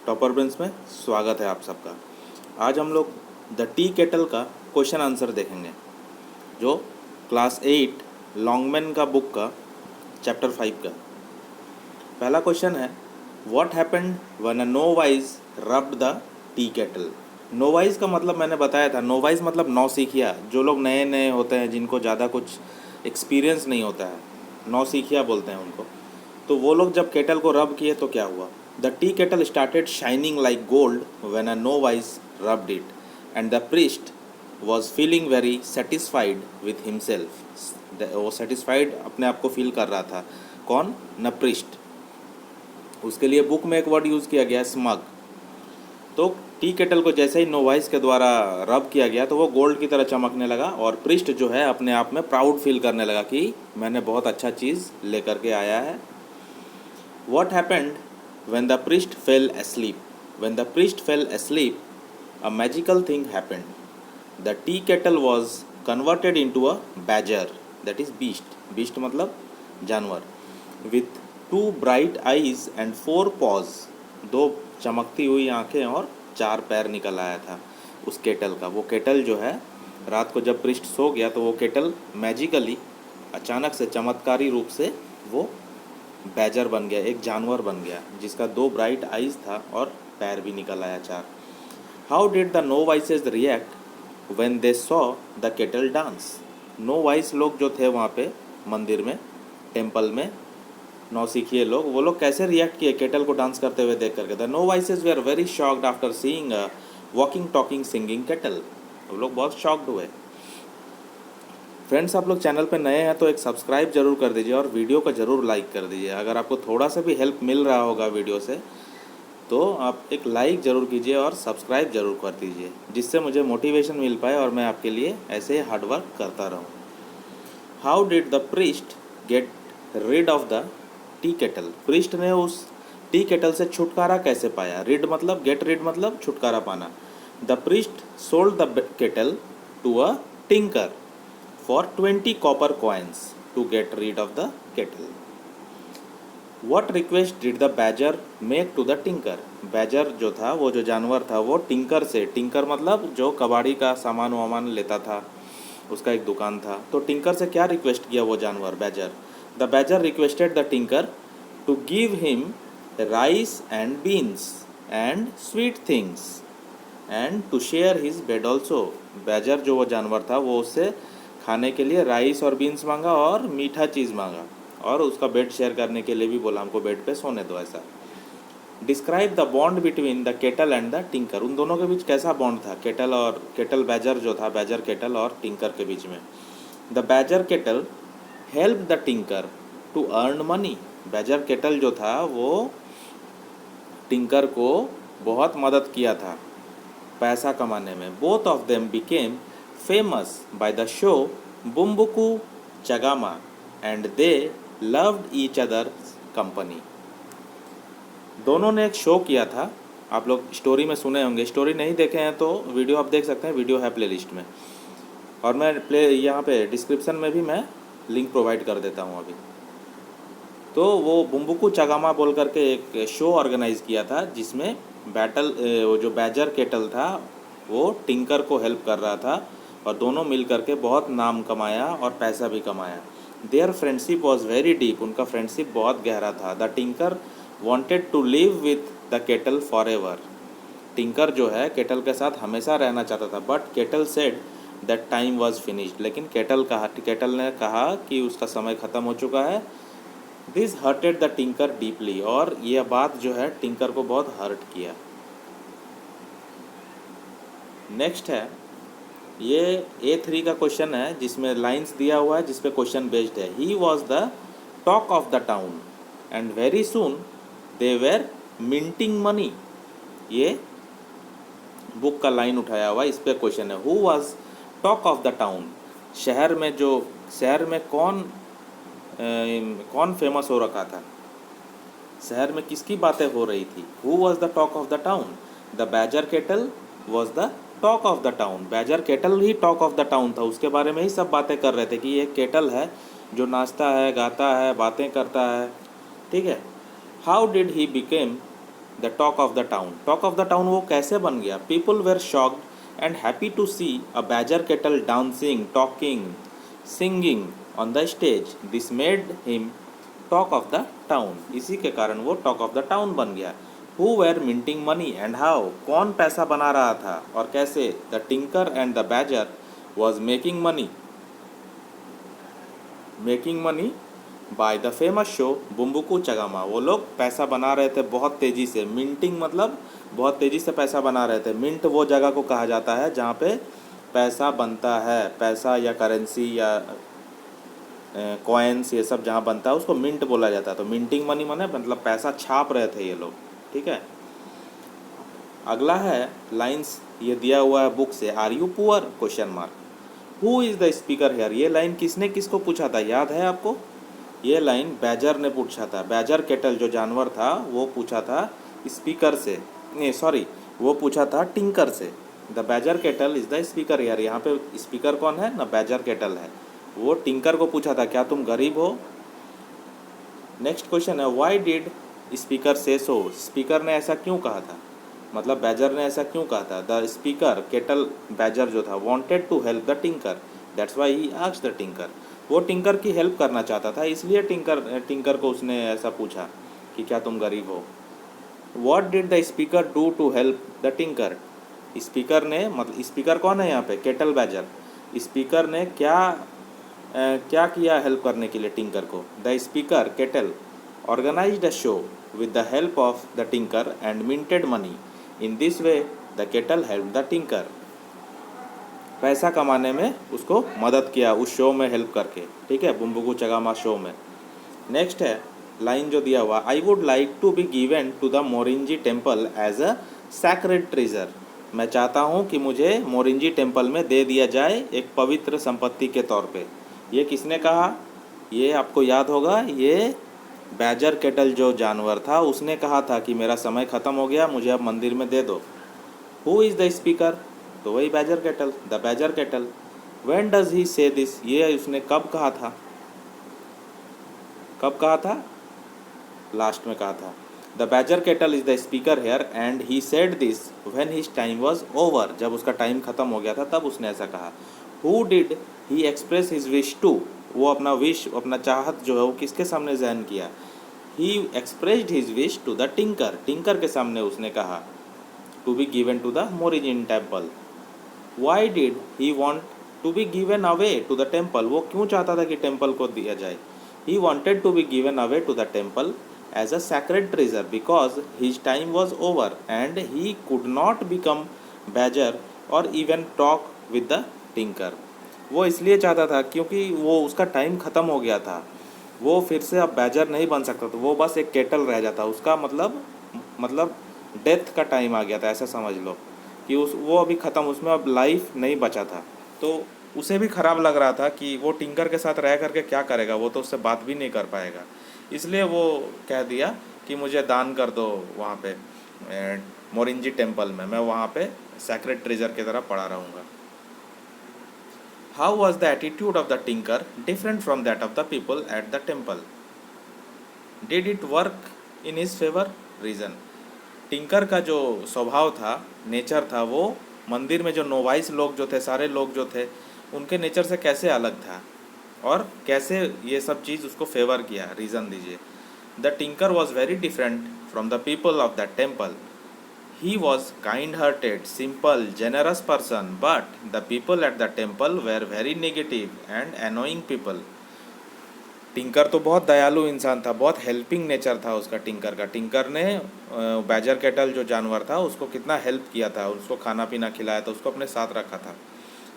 Topper brains में स्वागत है आप सबका। आज हम लोग द टी केटल का क्वेश्चन आंसर देखेंगे, जो क्लास 8 लॉन्गमैन का बुक का चैप्टर 5 का। पहला क्वेश्चन है, what happened when a novice rubbed the tea kettle. Novice का मतलब मैंने बताया था, नोवाइज मतलब नौसिखिया, जो लोग नए नए होते हैं, जिनको ज़्यादा कुछ एक्सपीरियंस नहीं होता है, नौसिखिया बोलते हैं उनको। तो वो लोग जब केटल को रब किए तो क्या हुआ? The tea kettle started shining like gold when a novice rubbed it, and the priest was feeling very satisfied with himself। वो सेटिस्फाइड अपने आप को फील कर रहा था। कौन? न प्रिस्ट। उसके लिए बुक में एक वर्ड यूज़ किया गया, स्मग। तो टी केटल को जैसे ही नोवाइस के द्वारा रब किया गया तो वो गोल्ड की तरह चमकने लगा, और प्रिस्ट जो है अपने आप में प्राउड फील करने लगा कि मैंने बहुत अच्छा चीज़ लेकर के आया है। What happened when the priest fell asleep? When the priest fell asleep, a magical thing happened. The tea kettle was converted into a badger, that is beast. Beast मतलब जानवर. With 2 bright eyes and 4 paws. 2 चमकती हुई आंखें और 4 पैर निकल आया था उस केटल का। वो केटल जो है, रात को जब प्रिस्ट सो गया तो वो केटल मैजिकली, अचानक से, चमत्कारी रूप से वो बैजर बन गया, एक जानवर बन गया जिसका 2 ब्राइट आइज था और पैर भी निकल आया 4। How did the novices react when they saw the kettle dance. Novice लोग जो थे वहाँ पे मंदिर में, टेम्पल में, नौसिखिए लोग, वो लोग कैसे रिएक्ट किए केटल को डांस करते हुए देख करके? The novices they are very shocked after seeing a walking talking singing kettle. वो लोग बहुत शॉक्ड हुए। फ्रेंड्स, आप लोग चैनल पे नए हैं तो एक सब्सक्राइब जरूर कर दीजिए और वीडियो को ज़रूर लाइक कर दीजिए। अगर आपको थोड़ा सा भी हेल्प मिल रहा होगा वीडियो से तो आप एक लाइक ज़रूर कीजिए और सब्सक्राइब ज़रूर कर दीजिए, जिससे मुझे मोटिवेशन मिल पाए और मैं आपके लिए ऐसे ही हार्डवर्क करता रहूँ। How did the priest get rid of the tea kettle. प्रीस्ट ने उस टी केटल से छुटकारा कैसे पाया? रिड मतलब, गेट रिड मतलब छुटकारा पाना। The priest sold the kettle to a tinker for 20 copper coins to get rid of the kettle. What request did the badger make to the tinker? badger जो था, वो जो जानवर था, वो टिंकर से, टिंकर मतलब जो कबाड़ी का सामान वामान लेता था, उसका एक दुकान था। तो टिंकर से क्या रिक्वेस्ट किया वो जानवर, badger? The badger requested the tinker to give him rice and beans and sweet things and to share his bed also. Badger जो वो जानवर था, वो उससे खाने के लिए राइस और बीन्स मांगा और मीठा चीज़ मांगा, और उसका बेड शेयर करने के लिए भी बोला, हमको बेड पे सोने दो, ऐसा। Describe the bond between the kettle and the tinker. उन दोनों के बीच कैसा बॉन्ड था, केटल बैजर जो था, बैजर केटल और टिंकर के बीच में? The badger kettle help the tinker to earn money. Badger kettle जो था वो टिंकर को बहुत मदद किया था पैसा कमाने में। Both of them became famous by the show Bumbuku Chagama and they loved each other's company। दोनों ने एक शो किया था, आप लोग स्टोरी में सुने होंगे, स्टोरी नहीं देखे हैं तो वीडियो आप देख सकते हैं, वीडियो है प्लेलिस्ट में, और मैं यहाँ पे डिस्क्रिप्शन में भी मैं लिंक प्रोवाइड कर देता हूँ अभी। तो वो बुम्बुकू चगामा बोल करके एक शो ऑर्गेनाइज किया था, जिसमें वो जो बैजर केटल था वो टिंकर को हेल्प कर रहा था, और दोनों मिल करके बहुत नाम कमाया और पैसा भी कमाया। Their friendship was very deep. उनका फ्रेंडशिप बहुत गहरा था। The tinker wanted to live with the kettle for ever. Tinker जो है केटल के साथ हमेशा रहना चाहता था, but kettle said that time was finished. लेकिन केटल ने कहा कि उसका समय ख़त्म हो चुका है। This hurted the tinker deeply. और यह बात जो है टिंकर को बहुत हर्ट किया। नेक्स्ट है, ये A3 का क्वेश्चन है, जिसमें लाइंस दिया हुआ है, जिस पे क्वेश्चन बेस्ड है। He was the talk of the town and very soon they were minting money. ये बुक का लाइन उठाया हुआ, इस पे क्वेश्चन है। Who was talk of the town. शहर में कौन फेमस हो रखा था, शहर में किसकी बातें हो रही थी? Who was the talk of the town? The badger kettle was the talk of the town. Badger kettle he talk of the town था, उसके बारे में ही सब बातें कर रहे थे कि ये केटल है जो नाचता है, गाता है, बातें करता है, ठीक है। How did he become the talk of the town. Talk of the town वो कैसे बन गया? People were shocked and happy to see a badger kettle dancing, talking, singing on the stage. This made him talk of the town. इसी के कारण वो talk of the town बन गया। Who were minting money and how? कौन पैसा बना रहा था और कैसे? The tinker and the badger was making money by the famous show Bunbuku Chagama. वो लोग पैसा बना रहे थे बहुत तेज़ी से। मिंटिंग मतलब बहुत तेज़ी से पैसा बना रहे थे। मिंट वो जगह को कहा जाता है जहाँ पे पैसा बनता है, पैसा या करेंसी या कॉइन्स ये सब जहाँ बनता है उसको मिंट बोला जाता है। तो मिंटिंग मनी माने मतलब पैसा छाप रहे थे ये लोग, ठीक है। अगला है लाइंस, ये दिया हुआ है बुक से। Are you poor? Question mark. Who is the speaker here? ये लाइन किसने किसको पूछा था, याद है आपको? ये लाइन बैजर ने पूछा था। बैजर केटल जो जानवर था वो पूछा था स्पीकर से, नहीं सॉरी, वो पूछा था टिंकर से। The badger kettle is the speaker here. यहाँ पे स्पीकर कौन है ना? बैजर केटल है। वो टिंकर को पूछा था क्या तुम गरीब हो? नेक्स्ट क्वेश्चन है व्हाई डिड स्पीकर से सो? स्पीकर ने ऐसा क्यों कहा था, मतलब बैजर ने ऐसा क्यों कहा था? द स्पीकर केटल बैजर जो था wanted to help the tinker, that's why he asked the tinker. वो टिंकर की हेल्प करना चाहता था इसलिए टिंकर को उसने ऐसा पूछा कि क्या तुम गरीब हो। What did the speaker do to help the tinker? Speaker ने, मतलब स्पीकर कौन है यहाँ पे? Kettle badger. स्पीकर ने क्या किया हेल्प करने के लिए टिंकर को? The speaker kettle organised a show with the help of the tinker and minted money. In this way the kettle help the tinker. पैसा कमाने में उसको मदद किया उस शो में हेल्प करके, ठीक है, बुम्बुकू चगामा शो में। नेक्स्ट है लाइन जो दिया हुआ, I would like to be given to the Morinji temple as a sacred treasure. मैं चाहता हूँ कि मुझे मोरिंजी टेम्पल में दे दिया जाए एक पवित्र संपत्ति के तौर पे। ये किसने कहा? ये आपको याद होगा, ये बैजर केटल जो जानवर था उसने कहा था कि मेरा समय ख़त्म हो गया, मुझे अब मंदिर में दे दो। Who is the speaker? तो वही badger kettle, the badger kettle. When does he से दिस? ये उसने कब कहा था? कब कहा था? लास्ट में कहा था। The badger kettle is the speaker here and he said this when his time was over. जब उसका टाइम ख़त्म हो गया था तब उसने ऐसा कहा। Who did he express his wish to? वो अपना विश, अपना चाहत जो है वो किसके सामने ज़हन किया? He expressed his wish to the tinker. Tinker के सामने उसने कहा to be given to the Morinji temple. Why did he want to be given away to the temple? वो क्यों चाहता था कि टेम्पल को दिया जाए? He wanted to be given away to the temple as a sacred treasure because his time was over and he could not become badger और even talk with the tinker. वो इसलिए चाहता था क्योंकि वो उसका टाइम ख़त्म हो गया था, वो फिर से अब बैजर नहीं बन सकता था, वो बस एक केटल रह जाता। उसका मतलब डेथ का टाइम आ गया था, ऐसा समझ लो कि वो अभी ख़त्म, उसमें अब लाइफ नहीं बचा था। तो उसे भी ख़राब लग रहा था कि वो टिंकर के साथ रह करके क्या करेगा, वो तो उससे बात भी नहीं कर पाएगा। इसलिए वो कह दिया कि मुझे दान कर दो वहाँ पे मोरिंजी टेम्पल में, मैं वहाँ पे सैक्रेड ट्रेजर की तरह पड़ा रहूँगा। How was the attitude of the tinker different from that of the people at the temple? Did it work in his favour? Reason, tinker का जो स्वभाव था, नेचर था, वो मंदिर में जो नोवाइस लोग जो थे, सारे लोग जो थे, उनके नेचर से कैसे अलग था और कैसे ये सब चीज़ उसको फेवर किया? रीज़न दीजिए। The tinker was very different from the people of that temple. He was kind hearted, simple, generous person, but the people at the temple were very negative and annoying people. Tinker तो बहुत दयालु इंसान था, बहुत helping nature था उसका, tinker का। Tinker ने बैजर केटल जो जानवर था उसको कितना हेल्प किया था, उसको खाना पीना खिलाया था, उसको अपने साथ रखा था।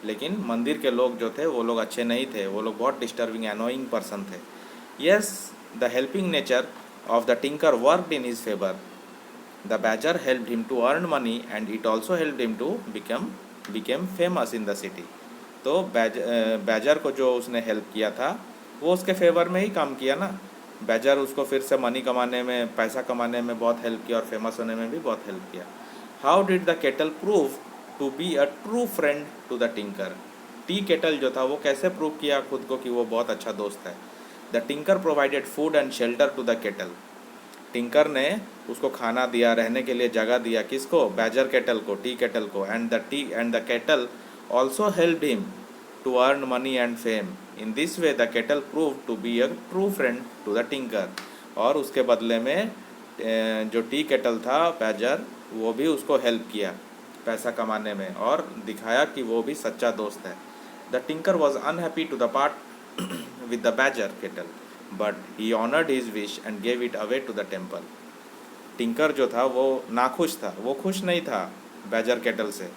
लेकिन मंदिर के लोग जो थे वो लोग अच्छे नहीं थे, वो लोग बहुत डिस्टर्बिंग, एनोइंग पर्सन थे। Yes, the helping nature of the tinker worked in his favour. The badger helped him to earn money and it also helped him to become famous in the city. तो badger को जो उसने help किया था वो उसके favour में ही काम किया ना। बैजर उसको फिर से मनी कमाने में, पैसा कमाने में बहुत हेल्प किया और फेमस होने में भी बहुत हेल्प किया। How did the kettle prove to be a true friend to the tinker? Tea kettle जो था वो कैसे प्रूव किया खुद को कि वो बहुत अच्छा दोस्त है? The tinker provided food and shelter to the kettle. Tinker ने उसको खाना दिया, रहने के लिए जगह दिया, किसको? बैजर केटल को, टी केटल को। And the kettle also helped him to earn money and fame. In this way the kettle prove to be a true friend to the tinker. और उसके बदले में जो टी केटल था, badger, वो भी उसको हेल्प किया पैसा कमाने में और दिखाया कि वो भी सच्चा दोस्त है। The tinker was unhappy to the part with the badger kettle, but he honoured his wish and gave it away to the temple. Tinker जो था वो नाखुश था, वो खुश नहीं था बैजर केटल से,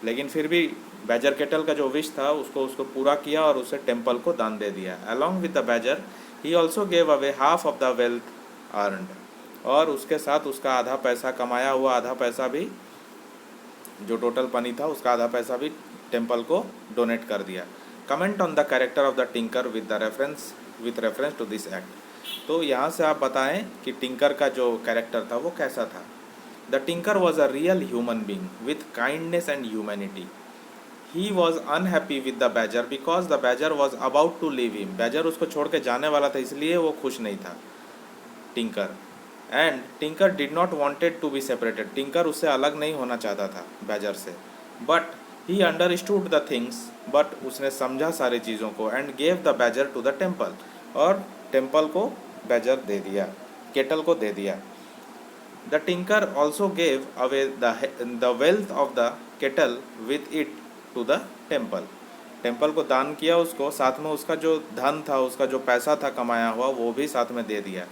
लेकिन फिर भी बैजर केटल का जो विश था उसको पूरा किया और उसे टेम्पल को दान दे दिया। Along with the badger he also gave away half of the wealth earned. और उसके साथ उसका आधा पैसा कमाया हुआ, आधा पैसा भी, जो टोटल मनी था उसका आधा पैसा भी टेम्पल को डोनेट कर दिया। Comment on the character of the tinker with reference to this act. तो यहाँ से आप बताएं कि टिंकर का जो कैरेक्टर था वो कैसा था। The tinker was a real human being with kindness and humanity. He was unhappy with the badger because the badger was about to leave him. Badger उसको छोड़ के जाने वाला था, इसलिए वो खुश नहीं था tinker. And tinker did not wanted to be separated. Tinker उससे अलग नहीं होना चाहता था बैजर से। But he understood the things, but उसने समझा सारी चीज़ों को। And gave the badger to the temple, और टेम्पल को बैजर दे दिया, केटल को दे दिया। The tinker also gave away the wealth of the kettle with it to the temple. Temple को दान किया उसको, साथ में उसका जो धन था, उसका जो पैसा था कमाया हुआ, वो भी साथ में दे दिया।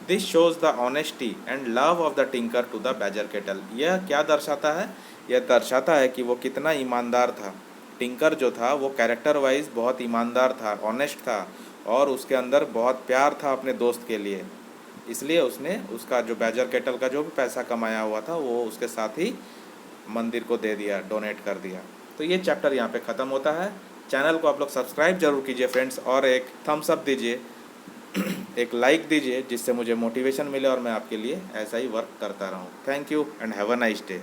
This shows the honesty and love of the tinker to the badger kettle. यह क्या दर्शाता है? यह दर्शाता है कि वो कितना ईमानदार था। टिंकर जो था वो कैरेक्टर वाइज बहुत ईमानदार था, ऑनेस्ट था, और उसके अंदर बहुत प्यार था अपने दोस्त के लिए। इसलिए उसने उसका जो बैजर केटल का जो भी पैसा कमाया हुआ था वो उसके साथ ही मंदिर को दे दिया, डोनेट कर दिया। तो ये चैप्टर यहाँ पे ख़त्म होता है। चैनल को आप लोग सब्सक्राइब जरूर कीजिए फ्रेंड्स, और एक थम्स अप दीजिए, एक लाइक दीजिए, जिससे मुझे मोटिवेशन मिले और मैं आपके लिए ऐसा ही वर्क करता रहूँ। Thank you and have a nice day.